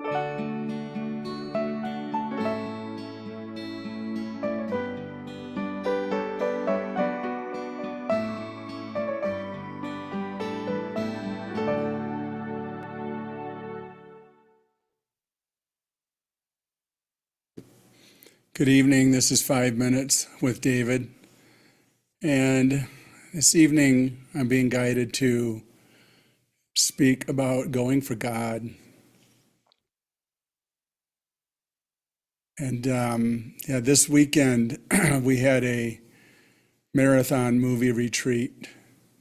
Good evening. This is 5 Minutes with David. And this evening, I'm being guided to speak about going for God. And this weekend, we had a marathon movie retreat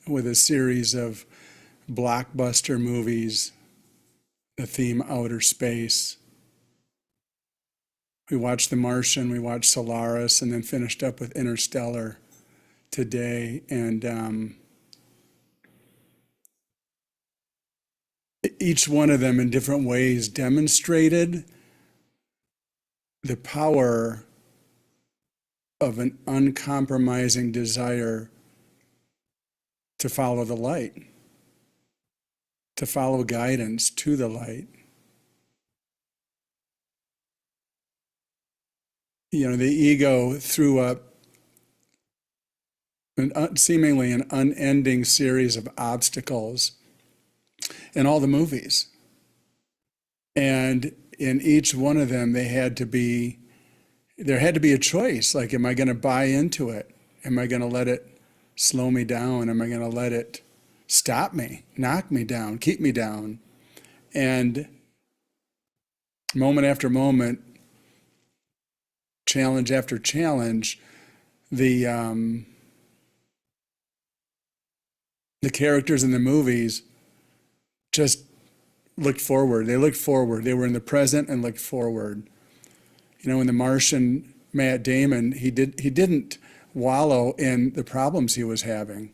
with a series of blockbuster movies, the theme outer space. We watched The Martian, we watched Solaris, and then finished up with Interstellar today. And each one of them in different ways demonstrated the power of an uncompromising desire to follow the light, to follow guidance to the light. You know, the ego threw up seemingly an unending series of obstacles in all the movies. And in each one of them, there had to be a choice. Like, am I going to buy into it? Am I going to let it slow me down? Am I going to let it stop me, knock me down, keep me down? And moment after moment, challenge after challenge, the characters in the movies just looked forward. They looked forward. They were in the present and looked forward. You know, in The Martian, Matt Damon, he didn't wallow in the problems he was having.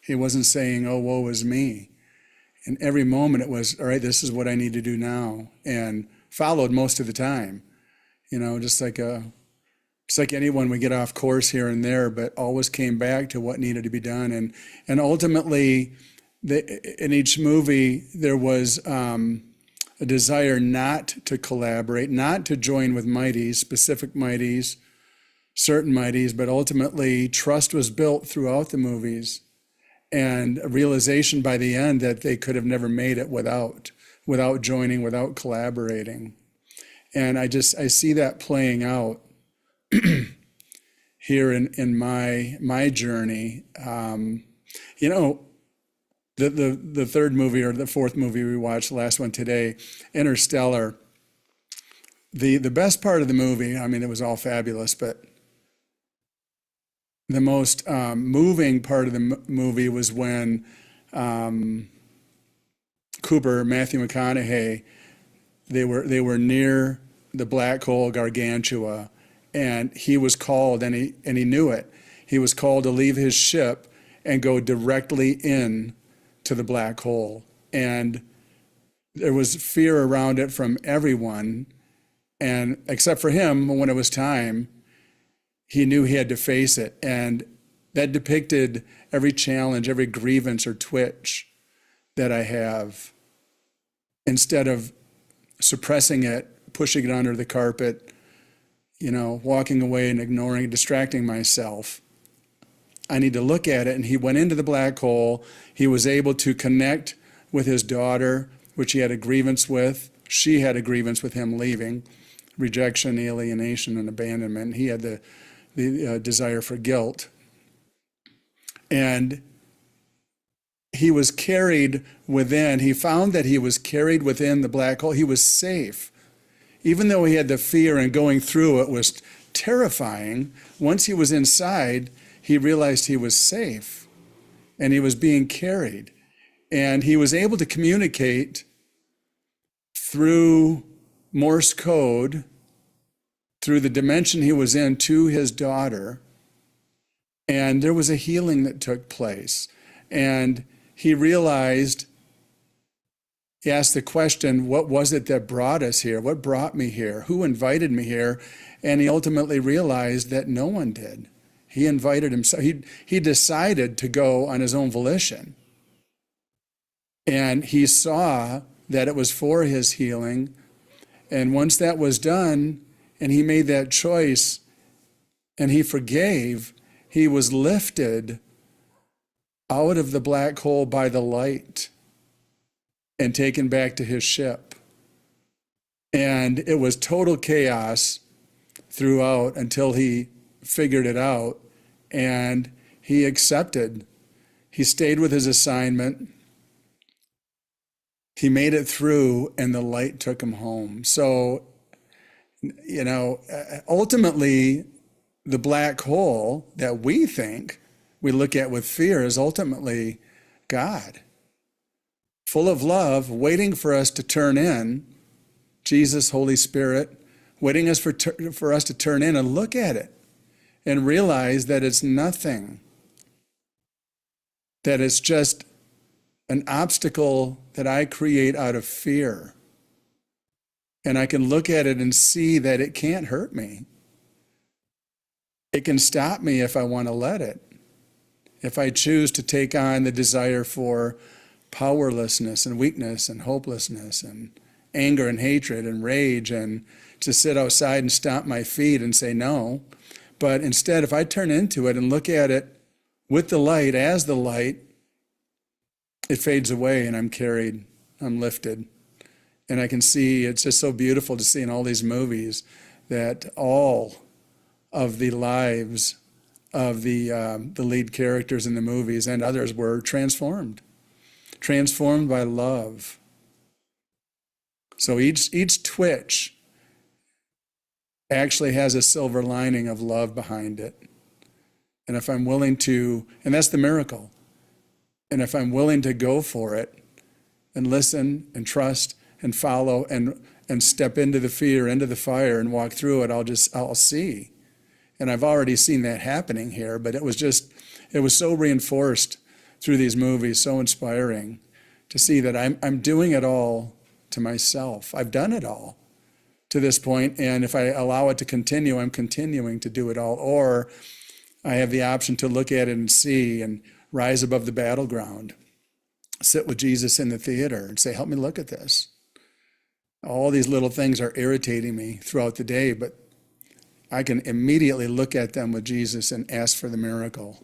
He wasn't saying, "Oh, woe is me." In every moment, it was, "All right, this is what I need to do now," and followed most of the time. You know, just like anyone, we get off course here and there, but always came back to what needed to be done. And ultimately, in each movie, there was a desire not to collaborate, not to join with mighties, specific mighties, certain mighties, but ultimately trust was built throughout the movies, and a realization by the end that they could have never made it without joining, without collaborating. And I see that playing out here in my journey. You know, the third movie or the fourth movie we watched, the last one today, Interstellar. The best part of the movie, I mean, it was all fabulous, but the most moving part of the movie was when Matthew McConaughey, they were near the black hole Gargantua, and he was called, and he knew it. He was called to leave his ship and go directly in to the black hole. And there was fear around it from everyone, and except for him, when it was time, he knew he had to face it. And that depicted every challenge, every grievance or twitch that I have. Instead of suppressing it, pushing it under the carpet, you know, walking away and ignoring, distracting myself, I need to look at it. And he went into the black hole. He was able to connect with his daughter, which he had a grievance with. She had a grievance with him leaving, rejection, alienation, and abandonment. He had the desire for guilt. And he was carried within. He found that he was carried within the black hole. He was safe. Even though he had the fear and going through it was terrifying, once he was inside, he realized he was safe and he was being carried. And he was able to communicate through Morse code, through the dimension he was in, to his daughter. And there was a healing that took place. And he realized, he asked the question, what was it that brought us here? What brought me here? Who invited me here? And he ultimately realized that no one did. He invited himself. He decided to go on his own volition. And he saw that it was for his healing. And once that was done, and he made that choice, and he forgave, he was lifted out of the black hole by the light and taken back to his ship. And it was total chaos throughout until he figured it out, and he accepted. He stayed with his assignment. He made it through, and the light took him home. So, ultimately, the black hole that we think we look at with fear is ultimately God, full of love, waiting for us to turn in, Jesus, Holy Spirit, waiting for us to turn in and look at it and realize that it's nothing, that it's just an obstacle that I create out of fear. And I can look at it and see that it can't hurt me. It can stop me if I want to let it. If I choose to take on the desire for powerlessness and weakness and hopelessness and anger and hatred and rage, and to sit outside and stomp my feet and say no. But instead, if I turn into it and look at it with the light, as the light, it fades away and I'm carried, I'm lifted. And I can see, it's just so beautiful to see in all these movies that all of the lives of the lead characters in the movies and others were transformed by love. So each twitch actually has a silver lining of love behind it. And if I'm willing to, and that's the miracle, and if I'm willing to go for it and listen and trust and follow and step into the fear, into the fire and walk through it, I'll see. And I've already seen that happening here, but it was so reinforced through these movies, so inspiring to see that I'm doing it all to myself. I've done it all to this point, and if I allow it to continue, I'm continuing to do it all. Or I have the option to look at it and see and rise above the battleground, sit with Jesus in the theater and say, help me look at this. All these little things are irritating me throughout the day, but I can immediately look at them with Jesus and ask for the miracle.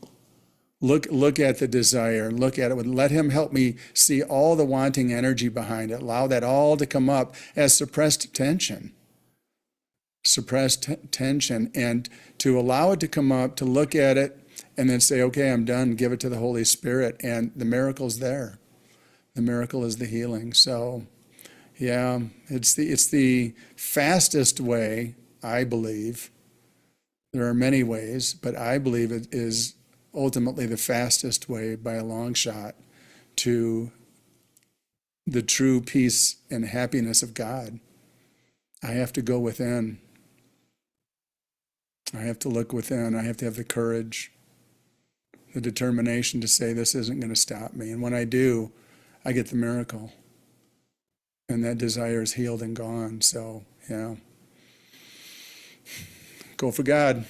Look at the desire, look at it, and let him help me see all the wanting energy behind it. Allow that all to come up as suppressed tension, and to allow it to come up, to look at it, and then say, okay, I'm done, give it to the Holy Spirit, and the miracle's there. The miracle is the healing. So, yeah, it's the fastest way, I believe. There are many ways, but I believe it is ultimately the fastest way by a long shot to the true peace and happiness of God. I have to go within. I have to look within. I have to have the courage, the determination to say this isn't going to stop me. And when I do, I get the miracle. And that desire is healed and gone. So, yeah. Go for God.